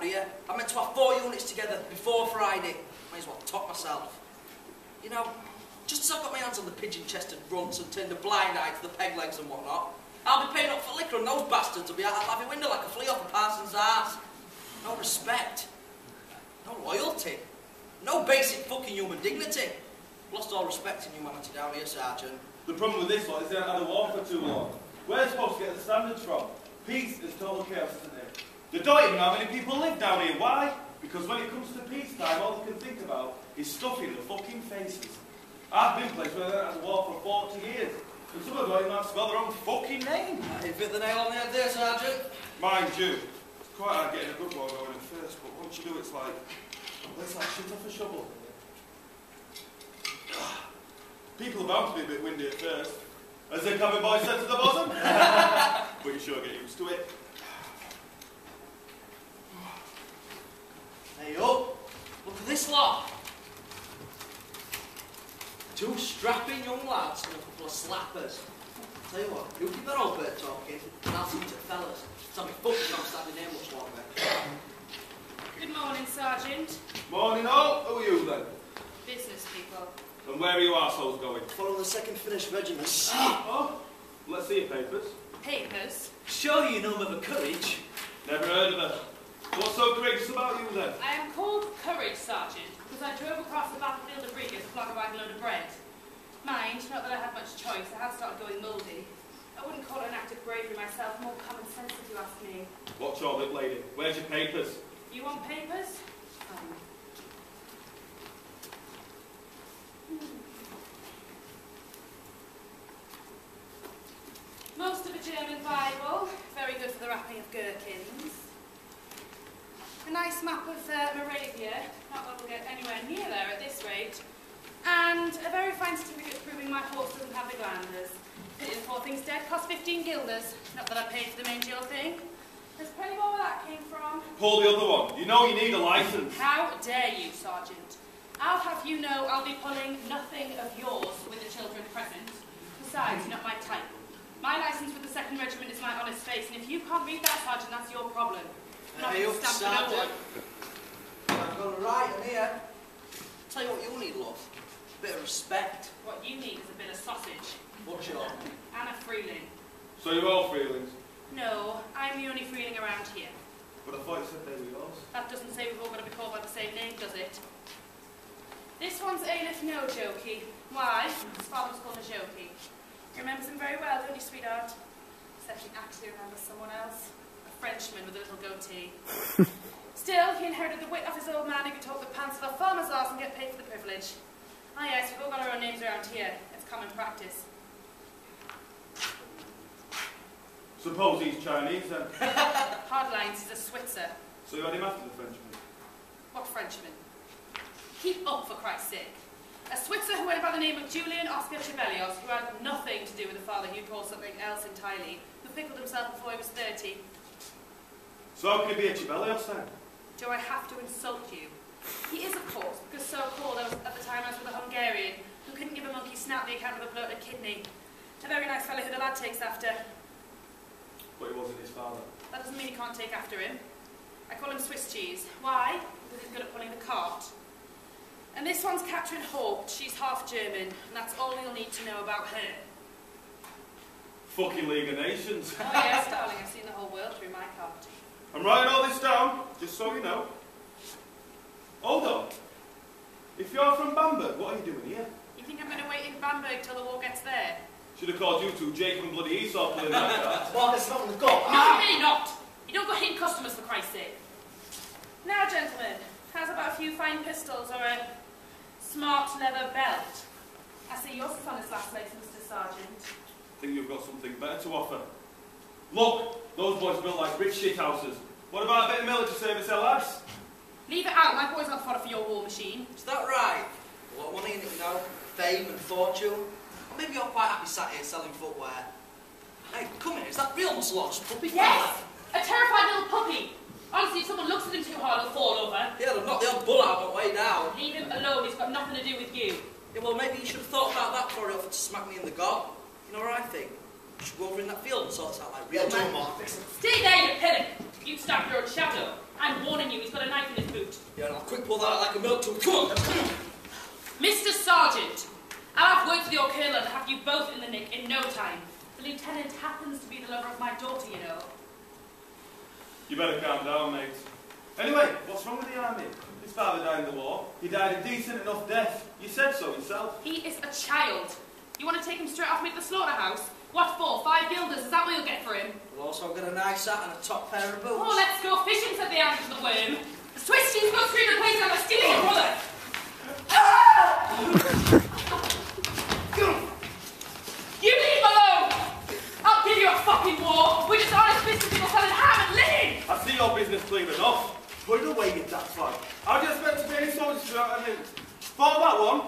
here. I meant to have 4 units together before Friday. May as well top myself. You know, just as I've got my hands on the pigeon-chested runts and turned a blind eye to the peg legs and whatnot, I'll be paying up for liquor and those bastards will be out that lavvy window like a flea off a parson's arse. No respect. No loyalty. No basic fucking human dignity. Lost all respect in humanity down here, Sergeant. The problem with this one is they haven't had a war for too long. We're supposed to get the standards from. Peace is total chaos, isn't it? They don't even know how many people live down here. Why? Because when it comes to peacetime, all they can think about is stuffing the fucking faces. I've been places where they haven't had a war for 40 years. And some of them don't even have to spell their own fucking name. You hit the nail on the head there, Sergeant. Mind you, it's quite hard getting a good war going at first, but once you do, it's like shit off a shovel. People are bound to be a bit windy at first, as the cabin boy said to the bosom. But you sure get used to it. Hey up, look at this lot. 2 strapping young lads and a couple of slappers. Tell you what, you keep that old bird talking, and I'll see to the fellas. Tell me fucking not standing there much longer. Good morning, Sergeant. Morning all. Who are you then? Business people. And where are you arseholes going? Follow the 2nd Finnish Regiment. Oh, let's see your papers. Papers? Sure you know them of a courage. Never heard of her. What's so courageous about you then? I am called Courage, Sergeant, because I drove across the battlefield of Riga to flog a wagon load of bread. Mind, not that I had much choice, I had started going mouldy. I wouldn't call it an act of bravery myself, more common sense if you ask me. Watch your lip, lady. Where's your papers? You want papers? Most of a German Bible, very good for the wrapping of gherkins. A nice map of Moravia, not that we'll get anywhere near there at this rate. And a very fine certificate proving my horse doesn't have the glanders. The poor thing's dead, cost 15 guilders. Not that I paid for the mangy old thing. There's plenty more where that came from. Pull the other one. You know you need a licence. How dare you, Sergeant? I'll have you know I'll be pulling nothing of yours with the children present. Besides, you're not my type. My licence with the 2nd Regiment is my honest face, and if you can't read that, Sergeant, that's your problem. Hey up, Sergeant. I've got a right in here. Tell you what you need, love. A bit of respect. What you need is a bit of sausage. What's your? And a Freeling. So you're all Freelings? No, I'm the only Freeling around here. But I thought you said they were yours. That doesn't say we've all got to be called by the same name, does it? This one's Ailith No Jokey. Why? His father was called a Jokey. Remembers him very well, don't you, sweetheart? Except he actually remembers someone else. A Frenchman with a little goatee. Still, he inherited the wit of his old man who could talk the pants of a farmer's arse and get paid for the privilege. Ah yes, we've all got our own names around here. It's common practice. Suppose he's Chinese then. Hardlines, he's a Switzer. So you had him after the Frenchman? What Frenchman? Keep up, for Christ's sake. A Switzer who went by the name of Julian Oscar Chevelios, who had nothing to do with a father who called something else entirely, who pickled himself before he was 30. So how can he be a Chevelios then? Do I have to insult you? He is, of course, because so called at the time I was with a Hungarian, who couldn't give a monkey snap the account of a bloated kidney. A very nice fellow who the lad takes after. But he wasn't his father. That doesn't mean he can't take after him. I call him Swiss cheese. Why? Because he's good at pulling the cart. And this one's Catherine Haupt. She's half German, and that's all you'll need to know about her. Fucking League of Nations. Oh yes, darling, I've seen the whole world through my cart. I'm writing all this down, just so you know. Hold on. If you're from Bamberg, what are you doing here? You think I'm going to wait in Bamberg till the war gets there? Should have called you two Jacob and bloody Esau pulling that cart. Well, that's not the got. No, really not! You don't go hitting customers, for Christ's sake. Now, gentlemen, how's about a few fine pistols or a smart leather belt? I see yours is on his last legs, Mr. Sergeant. I think you've got something better to offer. Look, those boys built like rich shithouses. What about a bit of military service, lads? Leave it out, my boy's not fodder for your war machine. Is that right? A lot of money in it, you know. Fame and fortune. Or maybe you're quite happy sat here selling footwear. Hey, come here, is that real muscle or just puppy? Yes! A terrified little puppy! Honestly, if someone looks at him too hard, he'll fall over. Yeah, they've knocked the old bull out on the way down. Leave him alone, he's got nothing to do with you. Yeah, well, maybe you should have thought about that before he offered to smack me in the gob. You know what I think? You should go over in that field and sort us out like real men. Stay there, you pillock! You stab your own shadow. I'm warning you, he's got a knife in his boot. Yeah, and I'll quick pull that out like a milk tube. Come on! Mr. Sergeant, I'll have words with your colonel and have you both in the nick in no time. The lieutenant happens to be the lover of my daughter, you know. You better calm down, mate. Anyway, what's wrong with the army? His father died in the war. He died a decent enough death. You said so yourself. He is a child. You want to take him straight off me to the slaughterhouse? What for? 5 guilders? Is that what you'll get for him? We'll also get a nice hat and a top pair of boots. Oh, let's go fishing, said the answer to the worm. The Swiss go scream the place out of stealing your brother. You leave him alone! I'll give you a fucking war. We're just honest business people selling ham and linen. I see your business clear enough. Put it away, you daft flag. How do you expect to be any soldiers without anything? Thought of that one?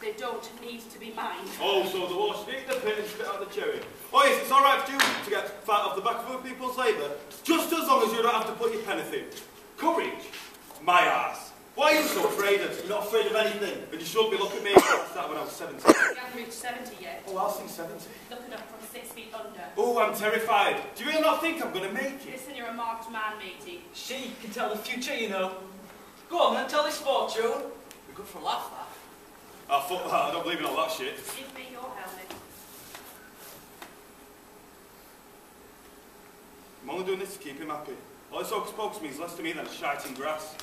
They don't need to be mine. Oh, so the war should eat the pit and spit out the cherry. Oh yes, it's alright for you to get fat off the back of other people's labour, just as long as you don't have to put your penny in. Courage? My arse. Why are you so afraid of? You're not afraid of anything. And you shouldn't be looking at me. I started when I was 17. You haven't reached 70 yet. Oh, I'll see 70. Looking up from 6 feet under. Oh, I'm terrified. Do you really not think I'm going to make it? Listen, you're a marked man, matey. She can tell the future, you know. Go on then, tell his fortune. Be good for a laugh, that. Oh, fuck that. I don't believe in all that shit. Give me your helmet. I'm only doing this to keep him happy. All this hocus pocus means less to me than a shite in grass.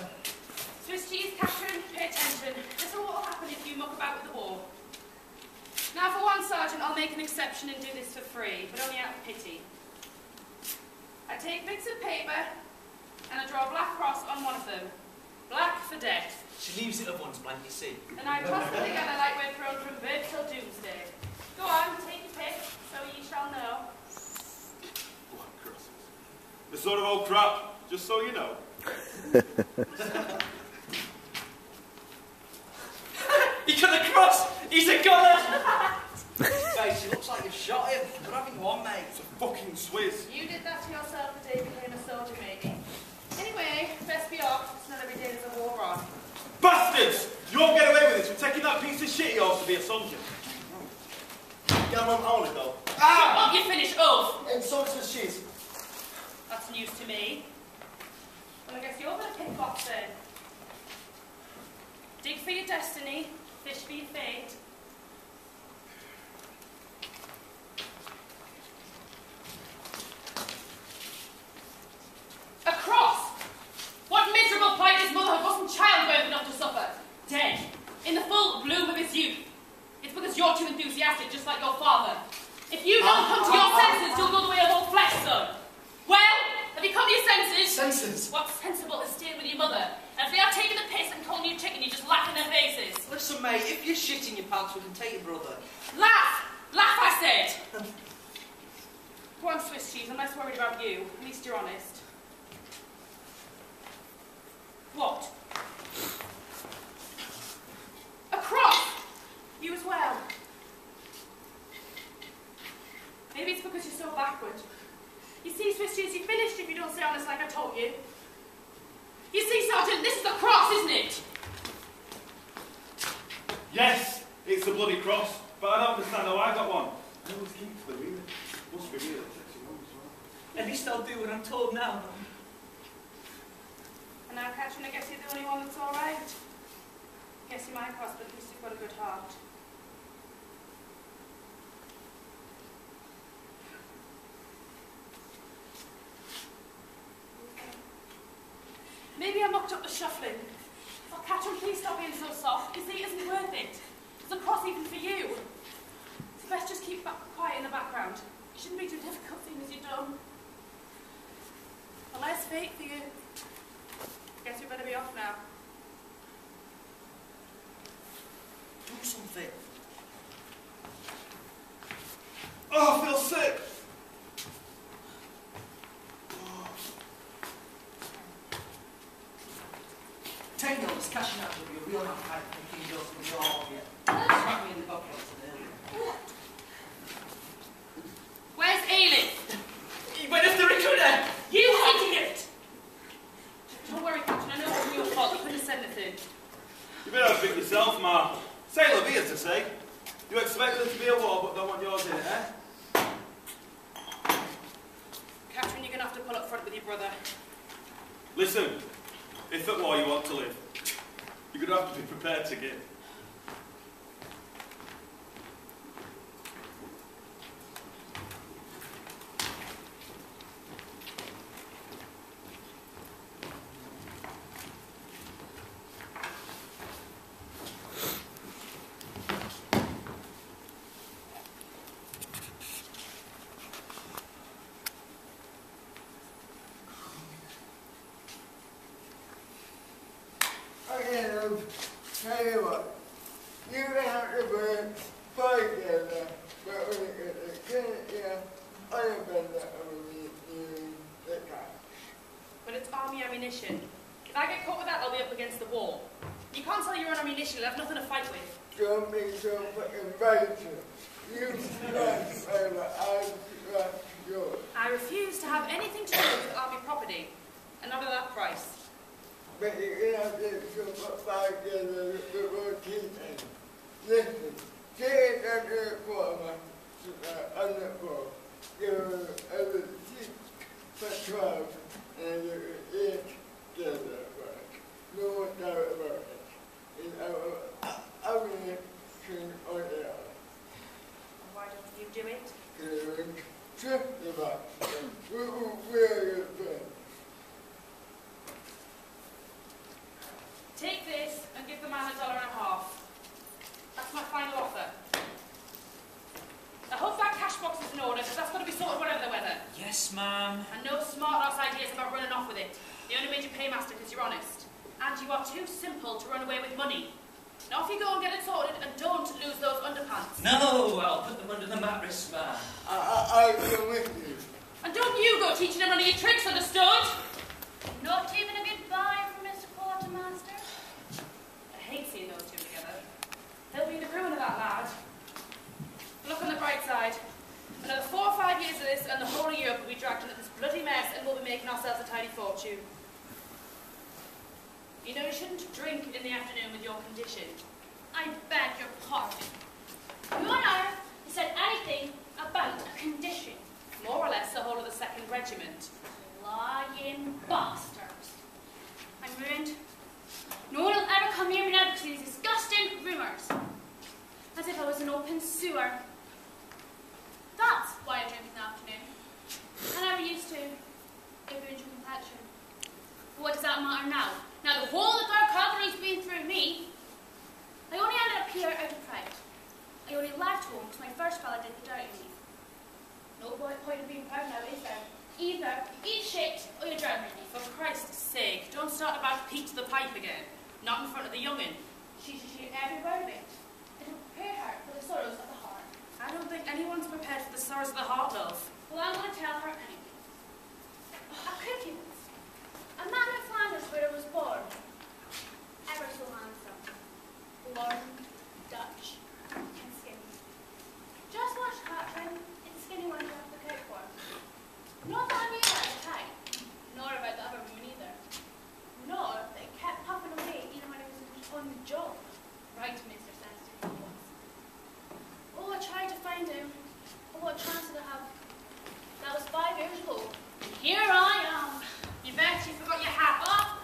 Swiss cheese, Catherine, pay attention. This is what will happen if you muck about with the war. Now, for one, Sergeant, I'll make an exception and do this for free, but only out of pity. I take bits of paper, and I draw a black cross on one of them. Black for death. She leaves it of one's blank, you see. And I toss them together like we're thrown from birth till doomsday. Go on, take your pick, so ye shall know. Black crosses. This sort of old crap, just so you know. He cut across! He's a gunner! Guys, she looks like you've shot him. We're having one, mate. It's a fucking Swiss. You did that to yourself the day you became a soldier, maybe. Anyway, best be off. It's not every day there's a war on. Bastards! You won't get away with this. We're taking that piece of shit of yours to be a soldier. Yeah, Mum, I want to go. Ah! You finish off! And so does cheese. That's news to me. Well, I guess you're going to pick box then. Dig for your destiny, fish for your fate. A cross! What miserable plight his motherhood wasn't childbirth enough to suffer. Dead, in the full bloom of his youth. It's because you're too enthusiastic, just like your father. If you don't come to your senses, you'll go the way of all flesh, son. Well, have you come to your senses? Senses? What's sensible is staying with your mother. And if they are taking the piss and calling you chicken, you just laugh in their faces. Listen, mate, if you're shitting your pants, we can take your brother. Laugh! Laugh, I said! Go on, Swiss cheese, I'm less worried about you. At least you're honest. What? A cross! You as well. Maybe it's because you're so backward. You see, Swiss cheese, you're finished if you don't stay honest like I taught you. You see, Sergeant, this is the cross, isn't it? Yes, it's the bloody cross. But I don't understand how I got one. I always keep to the real. Must be real. At least I'll do what I'm told now. And now, Catherine, I guess you're the only one that's all right. Guess you might cross, but at least you've got a good heart. Maybe I mucked up the shuffling. Oh, Catherine, please stop being so soft. You see, it isn't worth it. There's a cross even for you. So let's just keep quiet in the background. It shouldn't be too difficult, seeing as you're done. Well, less fate for you. Guess we better be off now. Do something. Oh, I feel sick. $10 cashing out of your real half pipe thinking you're from your hobby. Smack me in the bucket today. Where's Ailey? He went after a gunner! You idiot! Don't worry, Catherine, I know it was your fault. You couldn't have said anything. You better have it yourself, Ma. Say la vie, as to say. You expect there to be a war, but don't want yours in it, eh? Catherine, you're going to have to pull up front with your brother. Listen, if at war you want to live, you're going to have to be prepared to give. Tell you what, you have to burn together, but when it gets a kid, I have been that over the time. But it's army ammunition. If I get caught with that, I'll be up against the wall. You can't sell your own ammunition, you'll have nothing to fight with. Don't be so fucking racist. You trust over, I trust yours. I refuse to have anything to do with army property, and not at that price. But you have to put back together the routine. Listen, say it under the quarter, under the floor. You're over 6 for 12, and you're 8 together. No doubt about it. It's our ammunition on the other. Why don't you do it? Because trust the box. We're your friends. Take this and give the man $1.50. That's my final offer. I hope that cash box is in order, because that's got to be sorted whatever the weather. Yes, ma'am. And no smart-ass ideas about running off with it. They only made you paymaster because you're honest. And you are too simple to run away with money. Now off you go and get it sorted, and don't lose those underpants. No, I'll put them under the mattress, ma'am. I'll go with you. And don't you go teaching them none of your tricks, understood? Not even a goodbye from Mr. Quartermaster? I hate seeing those two together. They'll be the ruin of that lad. Look on the bright side. Another 4 or 5 years of this, and the whole of Europe will be dragged into this bloody mess, and we'll be making ourselves a tidy fortune. You know you shouldn't drink in the afternoon with your condition. I beg your pardon. Your Honor said anything about a condition. More or less the whole of the 2nd Regiment. Lying bastards. I'm ruined. No one will ever come near me now because of these disgusting rumours. As if I was an open sewer. That's why I drink in the afternoon. I never used to. If you're into complexion. But what does that matter now? Now the whole of our colony's been through me. I only ended up here out of pride. I only left home because my first fella did the dirty me. No point of being proud now, is there? Either eat shit or you drown me. For Christ's sake, don't start about Pete to the pipe again. Not in front of the young'un. She should hear every word of it. It'll prepare her for the sorrows of the heart. I don't think anyone's prepared for the sorrows of the heart, love. Well, I'm going to tell her anyway. A cookie once. A man in Flanders where I was born. Ever so handsome. Blonde, Dutch, and skinny. Just watched Catherine in the skinny one off the coat for. Not that I knew that at the time. Nor about the other woman either. Nor that it kept puffing away even when I was on the job. Right, Mr. Sensitive he was. Oh, I tried to find him. Oh, what chance did I have? That was 5 years ago. And here I am. You bet you forgot your hat. Off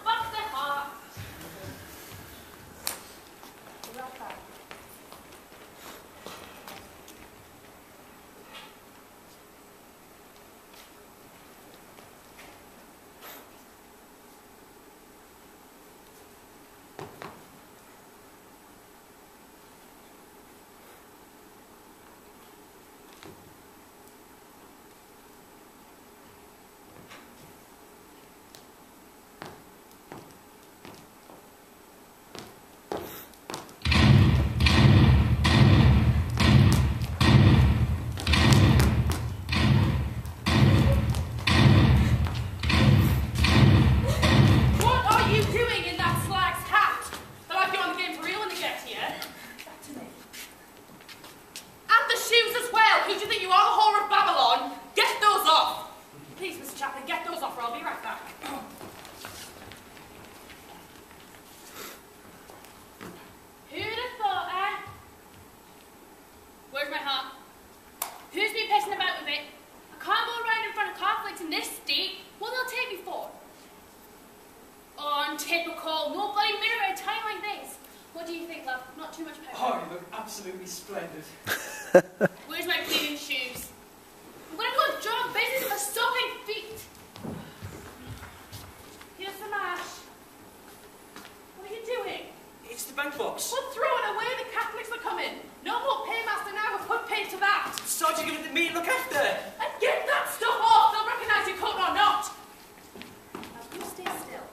paper call, no bloody mirror at a time like this. What do you think, love? Not too much paper? Oh, you look absolutely splendid. Where's my cleaning shoes? I'm gonna go jog business for stopping feet. Here's some ash. What are you doing? It's the bank box. Well, throw it away, the Catholics are coming. No more paymaster now, we'll put pay to that. Sergeant, give it to me and look after. And get that stuff off, they'll recognise your coat or not. Now, you stay still.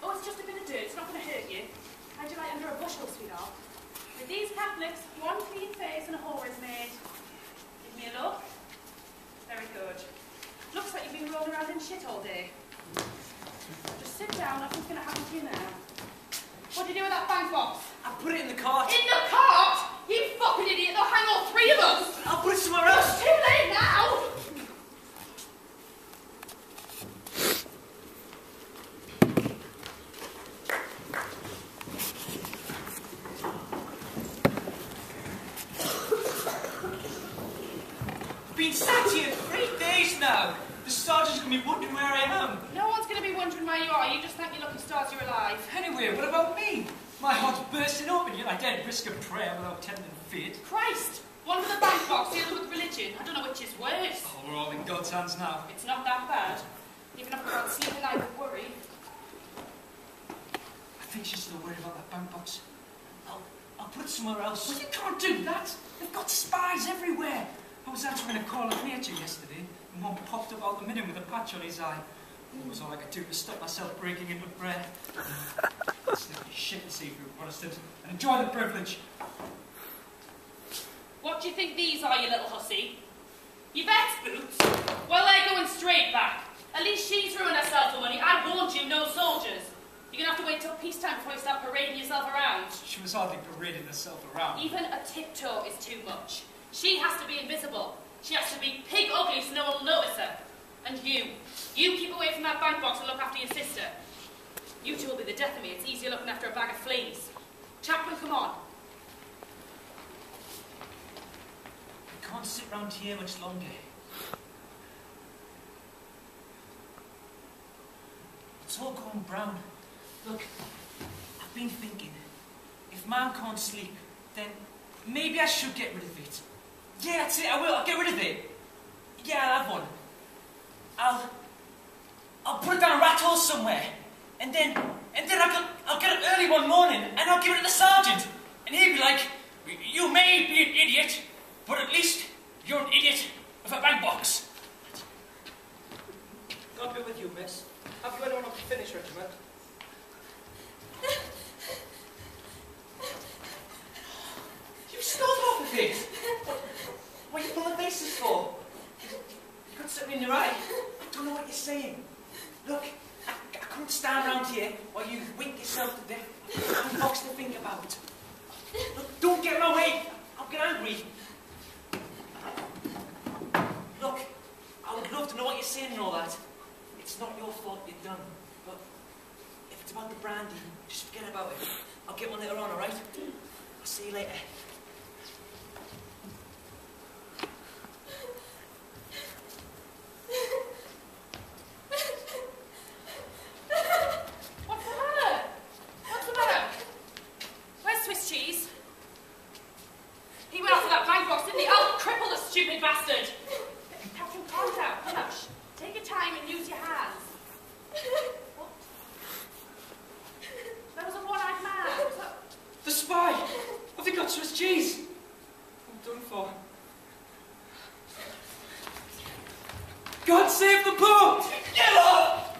Oh, it's just a bit of dirt, it's not going to hurt you. How'd you like under a bushel, sweetheart? With these Catholics, one clean face and a hole is made. Give me a look. Very good. Looks like you've been rolling around in shit all day. Just sit down, nothing's going to happen to you now. What do you do with that bank box? I put it in the cart. In the cart? You fucking idiot, they'll hang all three of us! I'll put it somewhere else. It's too late now! I've been sat here 3 days now. The sergeant's going to be wondering where I am. No one's going to be wondering where you are. You just thank your lucky stars you're alive. Anyway, what about me? My heart's bursting open, yet I daren't risk a prayer without tending fate. Christ! One with a bank box, the other with religion. I don't know which is worse. Oh, we're all in God's hands now. It's not that bad. Even if I can't sleep at night with worry. I think she's still worried about that bank box. I'll put it somewhere else. Well, you can't do that. They've got spies everywhere. I was answering a call of nature yesterday, and one popped up out the minute with a patch on his eye. It was all I could do to stop myself breaking into prayer. It's the shit to see through Protestant and enjoy the privilege. What do you think these are, you little hussy? Your vet's boots? Well, they're going straight back. At least she's ruined herself for money. I warned you, no soldiers. You're going to have to wait till peacetime before you start parading yourself around. She was hardly parading herself around. Even a tiptoe is too much. She has to be invisible. She has to be pig ugly so no one will notice her. And you keep away from that bank box and look after your sister. You two will be the death of me. It's easier looking after a bag of fleas. Chaplain, come on. I can't sit round here much longer. It's all gone brown. Look, I've been thinking, if man can't sleep, then maybe I should get rid of it. Yeah, that's it, I will, I'll get rid of it. Yeah, I'll have one. I'll put it down a rat hole somewhere. And then I'll get up early one morning and I'll give it to the sergeant. And he'll be like, you may be an idiot, but at least you're an idiot with a bank box. God be with you, miss. Have you anyone on the finish regiment? You stole off of it! What are you pulling faces for? You got something in your eye. I don't know what you're saying. Look, I couldn't stand around here while you wink yourself to death. I've box to think about. Look, don't get in my way. I'll get angry. Look, I would love to know what you're saying and all that. It's not your fault you're done. But if it's about the brandy, just forget about it. I'll get one later on, alright? I'll see you later. What's the matter? What's the matter? Where's Swiss cheese? He went after that bank box, didn't he? I'll cripple the stupid bastard. Captain, calm down. Hush. Take your time and use your hands. What? There was a one-eyed man. Was that... The spy! Have they got Swiss cheese? I'm done for. God save the Pope! Get off!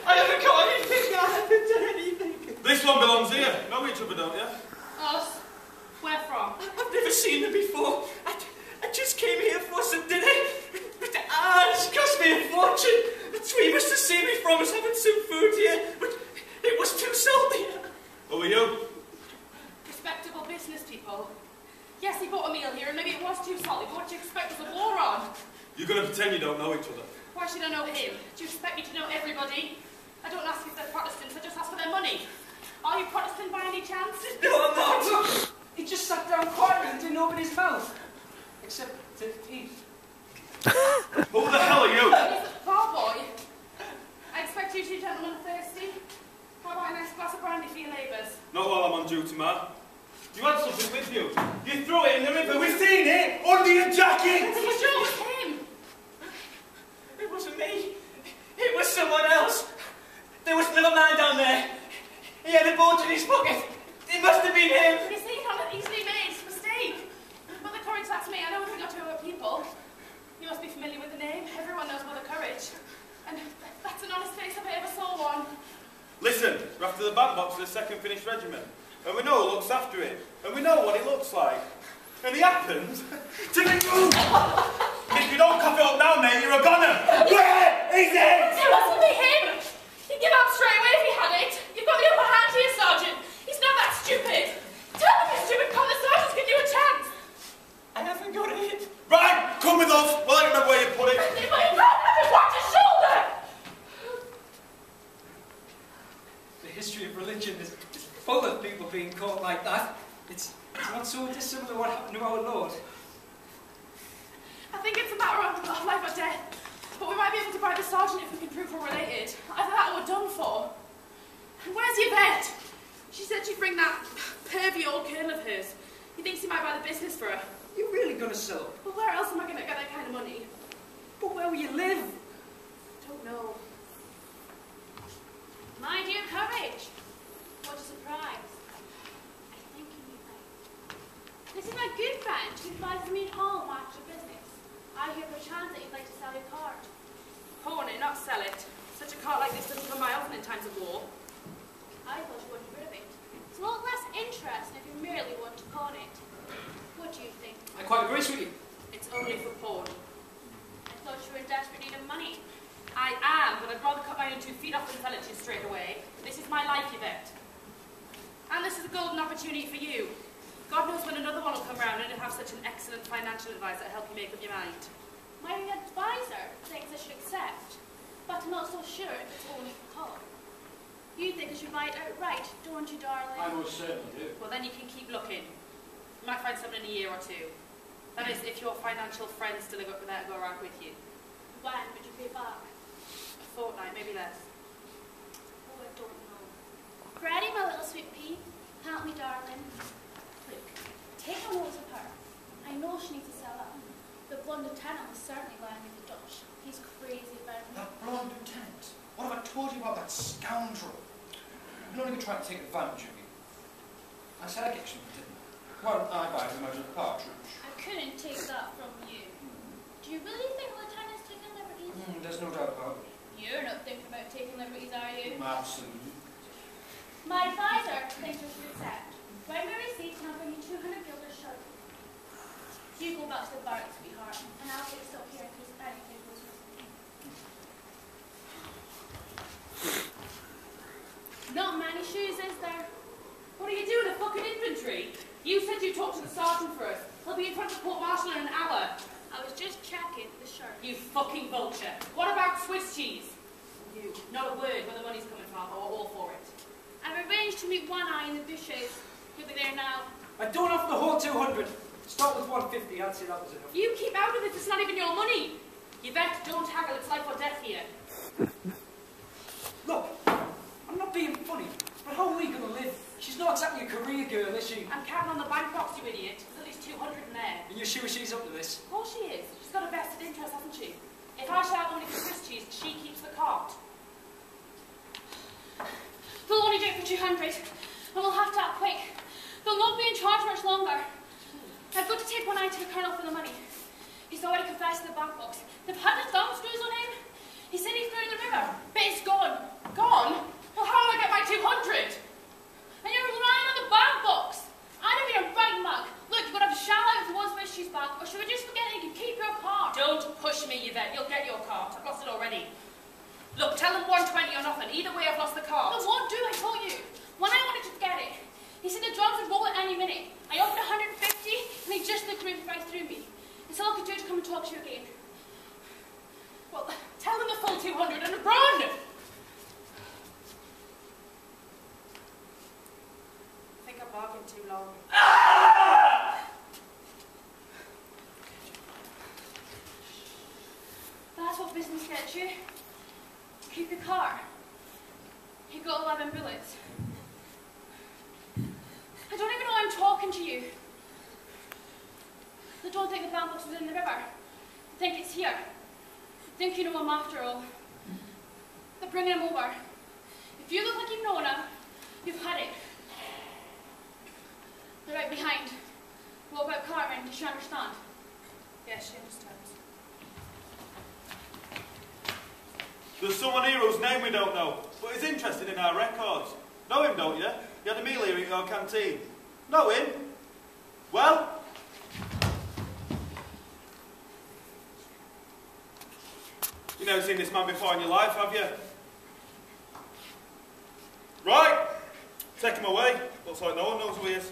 I haven't got anything. I haven't done anything. This one belongs here. Know each other, don't you? Us? Where from? I've never seen them before. I just came here for some dinner. It's cost me a fortune. The tree must have seen me from us having some food here, but it was too salty. Who are you? Respectable business people. Yes, he bought a meal here, and maybe it was too salty, but what do you expect with a war on? You're going to pretend you don't know each other. Why should I know him? Do you expect me to know everybody? I don't ask if they're Protestants, I just ask for their money. Are you Protestant by any chance? No, I'm not. He just sat down quietly and didn't open his mouth. Except to eat. Who the hell are you? He's a poor boy. two gentlemen are thirsty? How about a nice glass of brandy for your neighbours? Not while I'm on duty, ma. You had something with you. You threw it in the river. We've seen it under your jacket. Are you sure it was him? It wasn't me. It was someone else. There was another man down there. He had a bulge in his pocket. It must have been him. You see, you can't easily made a mistake. But the courage, that's me. I know we've got to over people. You must be familiar with the name. Everyone knows Mother Courage. And that's an honest face if I ever saw one. Listen, we're after the back box of the 2nd Finnish Regiment. And we know who looks after it. And we know what it looks like. And he happens to be... If you don't cough it up now, mate, you're a goner. Where is it? It mustn't be him. He'd give up straight away if he had it. You've got the upper hand here, Sergeant. He's not that stupid. Tell him he's stupid. Come, the Sergeant's give you a chance. I haven't got it. Right, come with us. Well, I don't know where you put it. But you can't have it. Watch his shoulder. The history of religion is full of people being caught like that. It's not so dissimilar to what happened to our Lord. I think it's a matter of life or death. But we might be able to bribe the Sergeant if we can prove we're related. Either that or we're done for. And where's Yvette? She said she'd bring that pervy old colonel of hers. He thinks he might buy the business for her. You're really going to sell? Well, where else am I going to get that kind of money? But where will you live? Don't know. My dear Courage, what a surprise. I think you need me. This is my good friend who advises me at all on matters of business. I hear perchance that you'd like to sell your cart. Pawn it, not sell it. Such a cart like this doesn't come by often in times of war. I thought you wanted rid of it. It's a lot less interesting if you merely want to pawn it. What do you think? I quite agree with you. It's only for pawn. I thought you were in desperate need of money. I am, but I'd rather cut my own 2 feet off than sell it to you straight away. This is my life, Yvette. And this is a golden opportunity for you. God knows when another one will come round and you'll have such an excellent financial advisor to help you make up your mind. My advisor thinks I should accept, but I'm not so sure if it's only for Hull. You think I should buy it outright, don't you, darling? I most certainly do. Well, then you can keep looking. You might find something in a year or 2. That is, if your financial friends still live up with that and go around with you. When would you pay back? A fortnight, maybe less. Oh, I don't know. Freddie, my little sweet pea, help me, darling. Look, take a note of her. I know she needs to sell up. The blonde lieutenant was certainly lying in the Dutch. He's crazy about me. That blonde lieutenant. What have I told you about that scoundrel? You're not even trying to take advantage of you. I said I get you, didn't I? Why don't I buy him as a partridge? I couldn't take that from you. Do you really think the lieutenant's taking liberties? There's no doubt about it. You're not thinking about taking liberties, are you? Absolutely. My advisor thinks we should accept. When we receive, I'll bring you 200 guilders sharp. You go back to the barracks, sweetheart, and I'll fix up here in case anything goes missing. Not many shoes, is there? What are you doing, a fucking infantry? You said you talked to the sergeant for us. He'll be in front of Court Martial in an hour. I was just checking the shirt. You fucking vulture. What about Swiss cheese? You. Not a word where the money's coming from, or all for it. I've arranged to meet One Eye in the bushes. He'll be there now. I don't offer the whole 200. Start with 150. I'd say that was enough. You keep out of it. It's not even your money. Yvette, don't haggle. It's life or death here. Look, I'm not being funny, but how are we going to live? She's not exactly a career girl, is she? I'm counting on the bank box, you idiot. There's at least 200 in there. And you're sure she's up to this? Of course she is. She's got a vested interest, hasn't she? If I shall have money for Swiss cheese, she keeps the cart. They'll only do it for 200, and we'll have to act quick. They'll not be in charge much longer. I've got to take One Eye to the colonel for the money. He's already confessed to the bank box. They've had the thumb screws on him. He said he threw it in the river, but it's gone. Gone? Well, how will I get my 200? And you're relying on the bank box. I don't mean a right mug. Look, you've got to have a shell out if the one's Swiss cheese back, or should we just forget that you can keep your cart? Don't push me, Yvette. You'll get your cart. I've lost it already. Look, tell them 120 or nothing. Either way, I've lost the cart. It won't do, I told you. When I wanted to get it, he said the drums would roll at any minute. I offered 150, and he just looked right through me. It's all I could do to come and talk to you again. Well, tell them the full 200 and run! I think I bargained too long. That's what business gets you. Keep your car. He got 11 bullets. I don't even know I'm talking to you. I don't think the bandbox was in the river. I think it's here. I think you know him after all. They're bringing him over. If you look like you've known him, you've had it. They're right behind. What about Carmen? Does she understand? Yes, she understands. There's someone here whose name we don't know, but he's interested in our records. Know him, don't you? You had a meal here at your canteen. Know him? Well? You never seen this man before in your life, have you? Right, take him away. Looks like no one knows who he is.